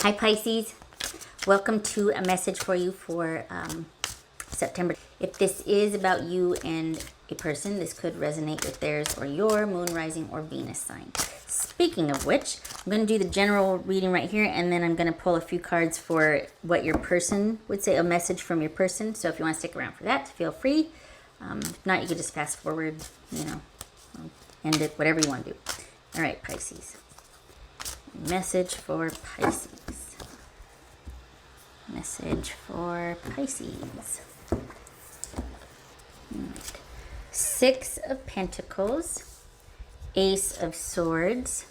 Hi Pisces, welcome to a message for you for September. If this is about you and a person, this could resonate with theirs or your moon, rising, or Venus sign. Speaking of which, I'm going to do the general reading right here, and then I'm going to pull a few cards for what your person would say, a message from your person. So if you want to stick around for that, feel free. If not, you can just fast forward, end it, whatever you want to do. All right, Pisces. Message for Pisces. Message for Pisces. Right. Six of Pentacles, Ace of Swords,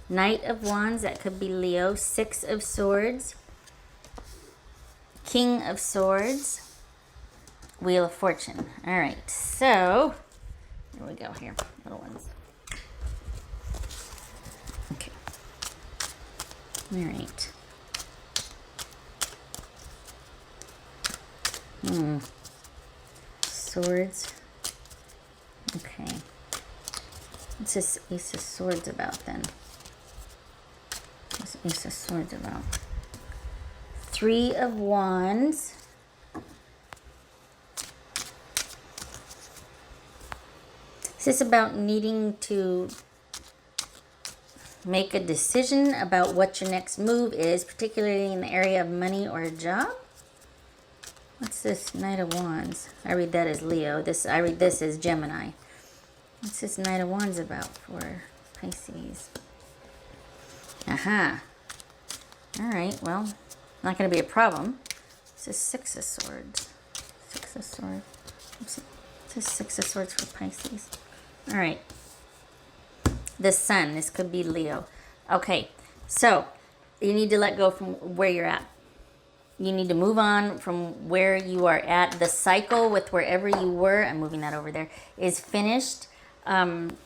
Knight of Wands, that could be Leo, Six of Swords, King of Swords, Wheel of Fortune. All right, so here we go here, little ones. Okay. All right. Swords. Okay. What's this Ace of Swords about then? What's Ace of Swords about? Three of Wands. Is this about needing to make a decision about what your next move is, particularly in the area of money or a job? What's this Knight of Wands? I read that as Leo. I read this as Gemini. What's this Knight of Wands about for Pisces? Aha. All right, well, not going to be a problem. This is Six of Swords. Six of Swords. This is Six of Swords for Pisces. All right. The Sun. This could be Leo. Okay, so you need to let go from where you're at. You need to move on from where you are at. The cycle with wherever you were, I'm moving that over there, is finished. And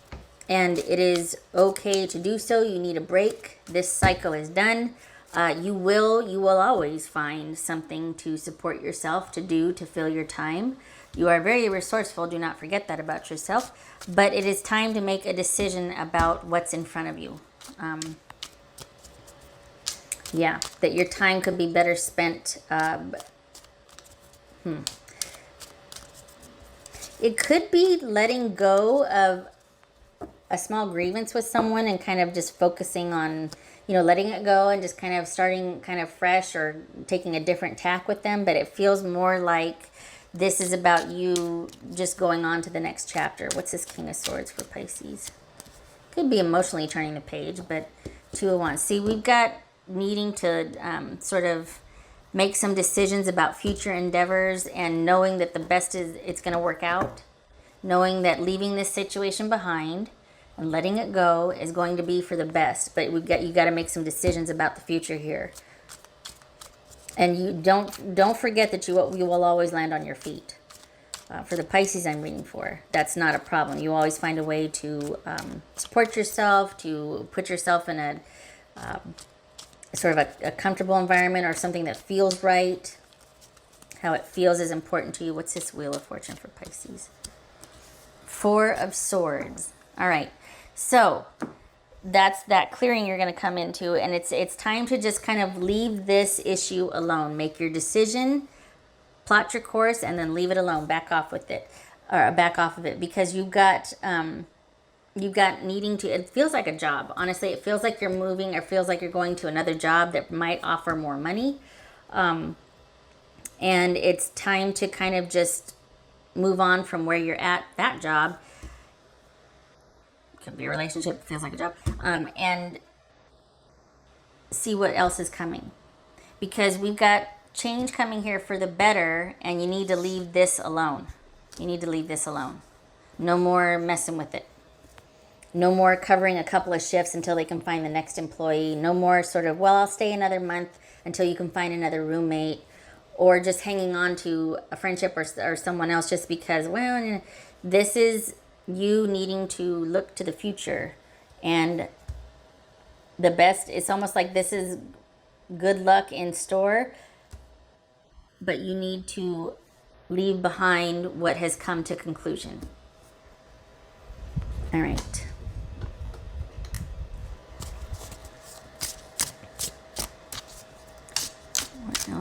it is okay to do so. You need a break. This cycle is done. You will always find something to support yourself, to do, to fill your time. You are very resourceful. Do not forget that about yourself. But it is time to make a decision about what's in front of you. Yeah, that your time could be better spent. It could be letting go of a small grievance with someone and kind of just focusing on, letting it go and just kind of starting kind of fresh or taking a different tack with them. But it feels more like this is about you just going on to the next chapter. What's this King of Swords for Pisces? Could be emotionally turning the page, but Two of Wands. See, we've got needing to sort of make some decisions about future endeavors and knowing that the best is it's going to work out, knowing that leaving this situation behind and letting it go is going to be for the best. But you got to make some decisions about the future here, and you don't forget that you will always land on your feet. For the Pisces I'm reading for, that's not a problem. You always find a way to support yourself, to put yourself in a sort of a comfortable environment or something that feels right. How it feels is important to you. What's this Wheel of Fortune for Pisces? Four of Swords. All right. So that's that clearing you're going to come into, and it's time to just kind of leave this issue alone. Make your decision, plot your course, and then leave it alone. Back off with it, or back off of it, because you've got needing to, it feels like a job. Honestly, it feels like you're moving or feels like you're going to another job that might offer more money. And it's time to kind of just move on from where you're at that job. Could be a relationship, feels like a job. And see what else is coming. Because we've got change coming here for the better, and you need to leave this alone. You need to leave this alone. No more messing with it. No more covering a couple of shifts until they can find the next employee. No more sort of, well, I'll stay another month until you can find another roommate. Or just hanging on to a friendship or someone else just because, well, this is you needing to look to the future. And the best, it's almost like this is good luck in store. But you need to leave behind what has come to conclusion. All right.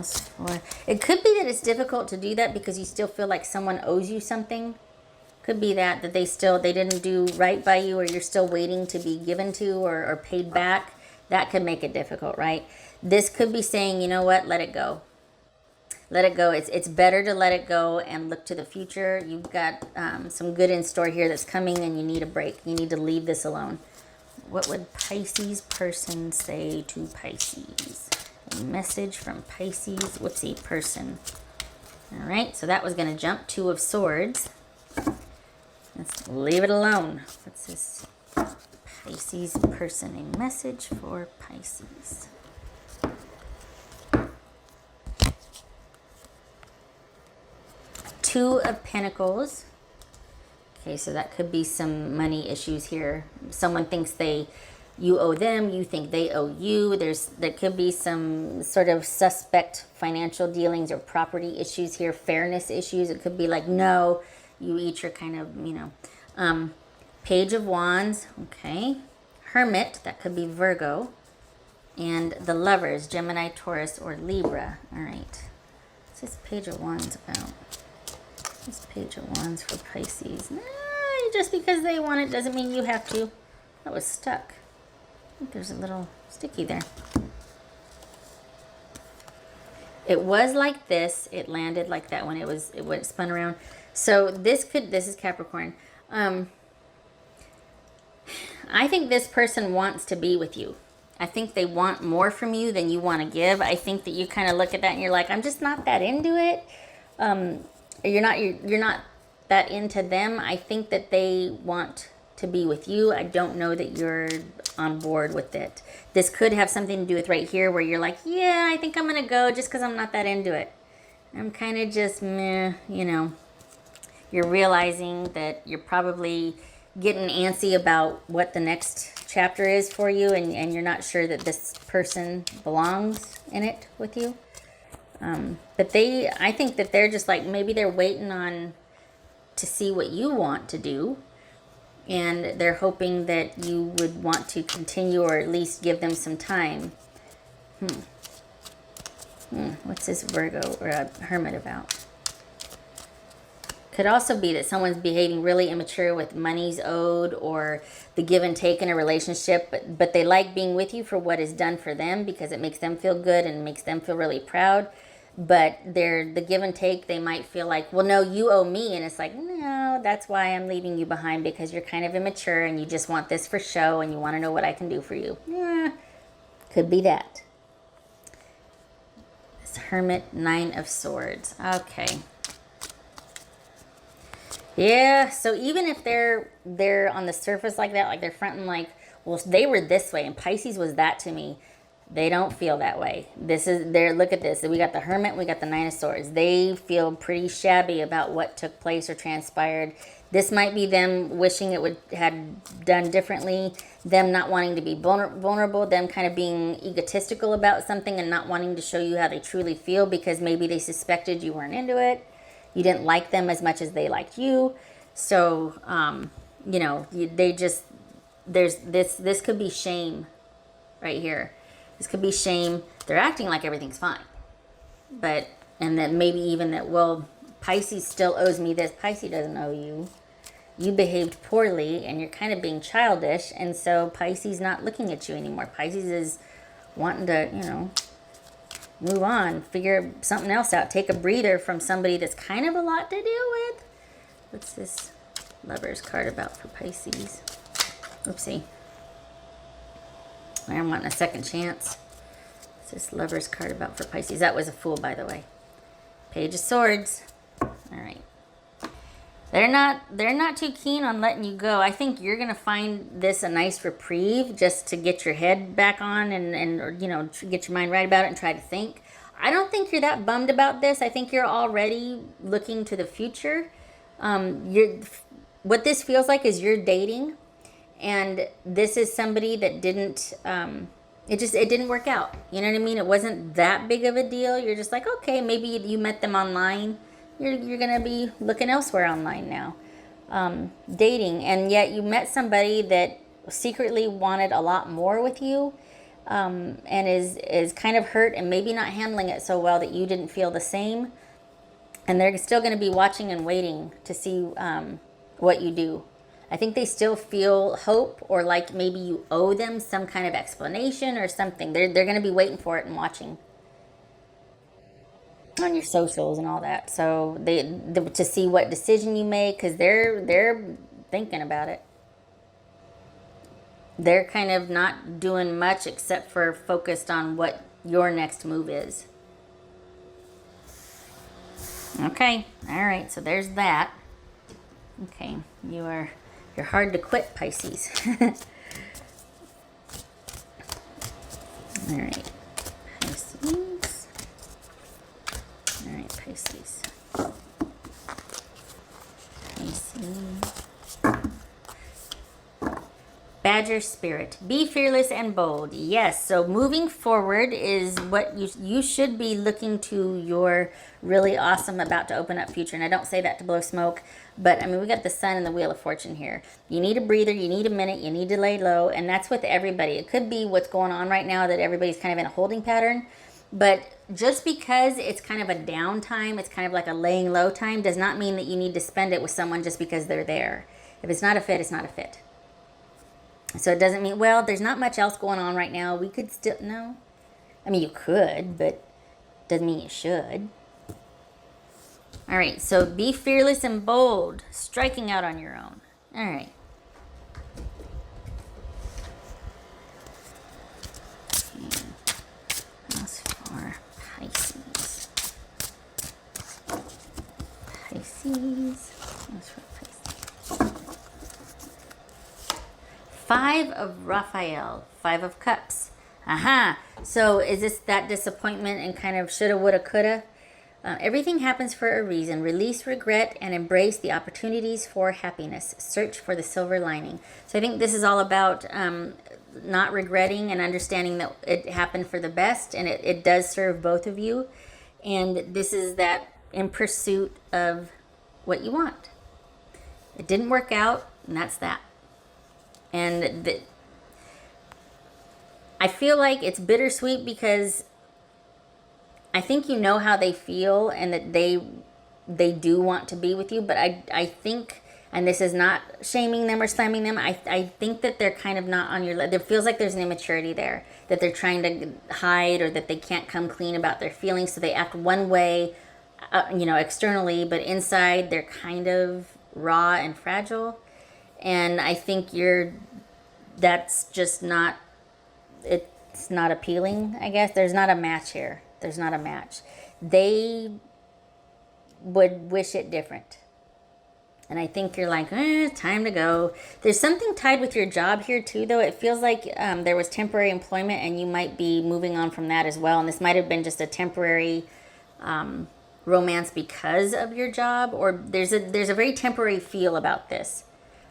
Spouse. Or it could be that it's difficult to do that because you still feel like someone owes you something. Could be that they didn't do right by you, or you're still waiting to be given to or paid back. That could make it difficult, right? This could be saying, you know what, let it go. Let it go. It's better to let it go and look to the future. You've got some good in store here that's coming, and you need a break. You need to leave this alone. What would Pisces person say to Pisces? A message from Pisces, whoopsie, person. All right, so that was going to jump. Two of Swords. Let's leave it alone. What's this? Pisces person, a message for Pisces. Two of Pentacles. Okay, so that could be some money issues here. Someone thinks you owe them, you think they owe you. There could be some sort of suspect financial dealings or property issues here, fairness issues. It could be like, no, you each are kind of, Page of Wands, okay. Hermit, that could be Virgo. And the Lovers, Gemini, Taurus, or Libra. All right. What's this Page of Wands about? This Page of Wands for Pisces. Just because they want it doesn't mean you have to. That was stuck. I think there's a little sticky there. It was like this. It landed like that when it spun around. So this is Capricorn. I think this person wants to be with you. I think they want more from you than you want to give. I think that you kind of look at that and you're like, I'm just not that into it. You're not that into them. I think that they want to be with you. I don't know that you're on board with it. This could have something to do with right here where you're like, yeah, I think I'm going to go just because I'm not that into it. I'm kind of just meh, you know. You're realizing that you're probably getting antsy about what the next chapter is for you, and you're not sure that this person belongs in it with you. But I think that they're just like, maybe they're waiting on to see what you want to do, and they're hoping that you would want to continue or at least give them some time. What's this Virgo or a Hermit about? Could also be that someone's behaving really immature with monies owed or the give and take in a relationship, but they like being with you for what is done for them because it makes them feel good and makes them feel really proud. But the give and take, they might feel like, well, no, you owe me. And it's like, no, that's why I'm leaving you behind, because you're kind of immature and you just want this for show and you want to know what I can do for you. Could be that. This Hermit, Nine of Swords. Okay. Yeah, so even if they're on the surface like that, like they're fronting like, well, they were this way and Pisces was that to me, they don't feel that way. Look at this. We got the Hermit, we got the Nine of Swords. They feel pretty shabby about what took place or transpired. This might be them wishing it had done differently, them not wanting to be vulnerable, them kind of being egotistical about something and not wanting to show you how they truly feel because maybe they suspected you weren't into it. You didn't like them as much as they liked you. So, you know, this could be shame right here. This could be shame. They're acting like everything's fine. And then maybe even that, well, Pisces still owes me this. Pisces doesn't owe you. You behaved poorly and you're kind of being childish. And so Pisces not looking at you anymore. Pisces is wanting to, you know, move on, figure something else out, take a breather from somebody that's kind of a lot to deal with. What's this Lover's card about for Pisces? Oopsie. I'm wanting a second chance. What's this Lover's card about for Pisces? That was a Fool, by the way. Page of Swords. All right. They're not too keen on letting you go. I think you're going to find this a nice reprieve just to get your head back on and you know, get your mind right about it and try to think. I don't think you're that bummed about this. I think you're already looking to the future. What this feels like is you're dating, and this is somebody that didn't, it didn't work out. You know what I mean? It wasn't that big of a deal. You're just like, okay, maybe you met them online. You're going to be looking elsewhere online now. Dating, and yet you met somebody that secretly wanted a lot more with you. and is kind of hurt and maybe not handling it so well that you didn't feel the same. And they're still going to be watching and waiting to see what you do. I think they still feel hope, or like maybe you owe them some kind of explanation or something. They're going to be waiting for it and watching on your socials and all that. So to see what decision you make, because they're thinking about it. They're kind of not doing much except for focused on what your next move is. Okay, all right, so there's that. Okay, you're hard to quit, Pisces. All right, Pisces. All right, Pisces. Pisces. Badger spirit. Be fearless and bold. Yes, so moving forward is what you should be looking to your really awesome about to open up future. And I don't say that to blow smoke, but I mean, we got the sun and the wheel of fortune here. You need a breather, you need a minute, you need to lay low, and that's with everybody. It could be what's going on right now, that everybody's kind of in a holding pattern, but just because it's kind of a downtime, it's kind of like a laying low time, does not mean that you need to spend it with someone just because they're there. If it's not a fit, it's not a fit. So it doesn't mean, well, there's not much else going on right now. We could still, no. I mean, you could, but doesn't mean you should. All right, so be fearless and bold, striking out on your own. All right. That's for Pisces. Pisces. That's for Pisces. Five of Raphael, Five of Cups. Aha. So is this that disappointment and kind of shoulda, woulda, coulda? Everything happens for a reason. Release regret and embrace the opportunities for happiness. Search for the silver lining. So I think this is all about not regretting and understanding that it happened for the best, and it does serve both of you. And this is that in pursuit of what you want. It didn't work out, and that's that. And I feel like it's bittersweet because I think you know how they feel and that they do want to be with you. But I think, and this is not shaming them or slamming them, I think that they're kind of not on your level. There feels like there's an immaturity there, that they're trying to hide, or that they can't come clean about their feelings. So they act one way, externally, but inside they're kind of raw and fragile. And I think that's just not, it's not appealing, I guess. There's not a match here. There's not a match. They would wish it different. And I think you're like, time to go. There's something tied with your job here too, though. It feels like there was temporary employment and you might be moving on from that as well. And this might have been just a temporary romance because of your job, or there's a very temporary feel about this.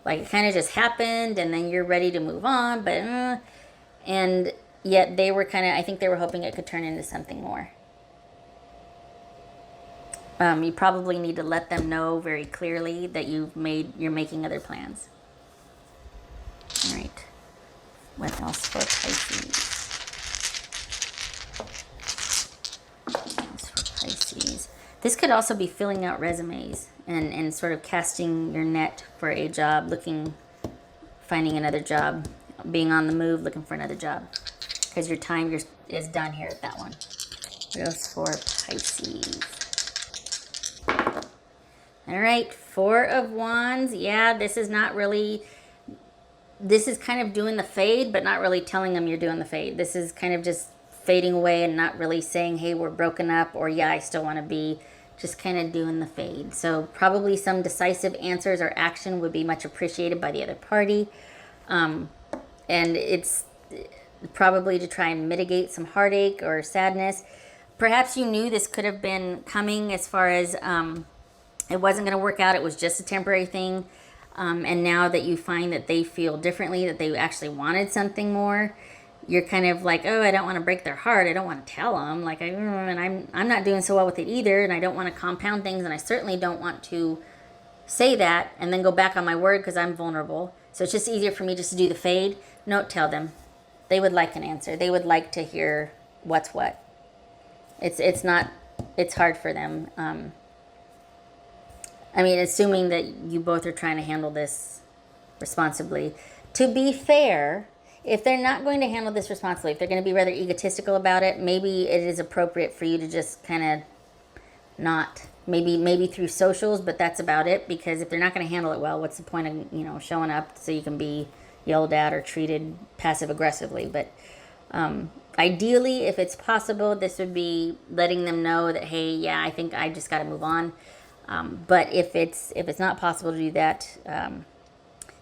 Like it kind of just happened and then you're ready to move on, but and yet they were I think they were hoping it could turn into something more. You probably need to let them know very clearly that you're making other plans. All right. What else for Pisces? What else for Pisces? This could also be filling out resumes and sort of casting your net for a job, finding another job, being on the move, looking for another job. Because your time is done here at that one. What else for Pisces? All right, Four of Wands. Yeah, this is kind of doing the fade, but not really telling them you're doing the fade. This is kind of just fading away and not really saying, hey, we're broken up, or yeah, I still want to be. Just kind of doing the fade. So probably some decisive answers or action would be much appreciated by the other party. And it's probably to try and mitigate some heartache or sadness. Perhaps you knew this could have been coming, as far as it wasn't going to work out. It was just a temporary thing. And now that you find that they feel differently, that they actually wanted something more, you're kind of like, oh, I don't want to break their heart. I don't want to tell them. Like, and I'm not doing so well with it either. And I don't want to compound things. And I certainly don't want to say that and then go back on my word because I'm vulnerable. So it's just easier for me just to do the fade. No, tell them. They would like an answer. They would like to hear what's what. It's hard for them. I mean, assuming that you both are trying to handle this responsibly. To be fair, if they're not going to handle this responsibly, if they're going to be rather egotistical about it, maybe it is appropriate for you to just kind of not, maybe through socials, but that's about it. Because if they're not going to handle it well, what's the point of, showing up so you can be yelled at or treated passive aggressively? But ideally, if it's possible, this would be letting them know that, hey, yeah, I think I just got to move on. But if it's not possible to do that,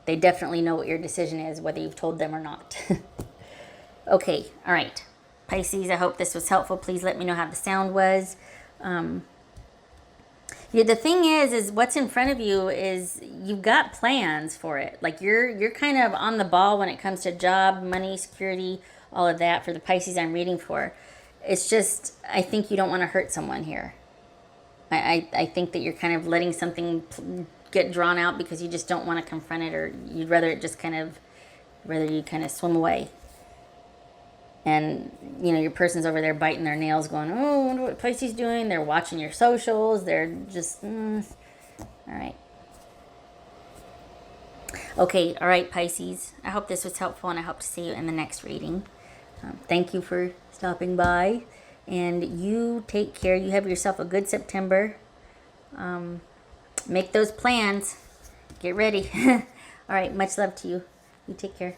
they definitely know what your decision is, whether you've told them or not. Okay, all right. Pisces, I hope this was helpful. Please let me know how the sound was. Yeah, the thing is what's in front of you is you've got plans for it. Like you're kind of on the ball when it comes to job, money, security, all of that for the Pisces I'm reading for. It's just, I think you don't want to hurt someone here. I think that you're kind of letting something get drawn out because you just don't want to confront it, or you'd rather it just rather you kind of swim away. And, your person's over there biting their nails going, oh, I wonder what Pisces doing. They're watching your socials. They're just, all right. Okay, all right, Pisces. I hope this was helpful, and I hope to see you in the next reading. Thank you for stopping by. And you take care. You have yourself a good September. Make those plans. Get ready. All right, much love to you. You take care.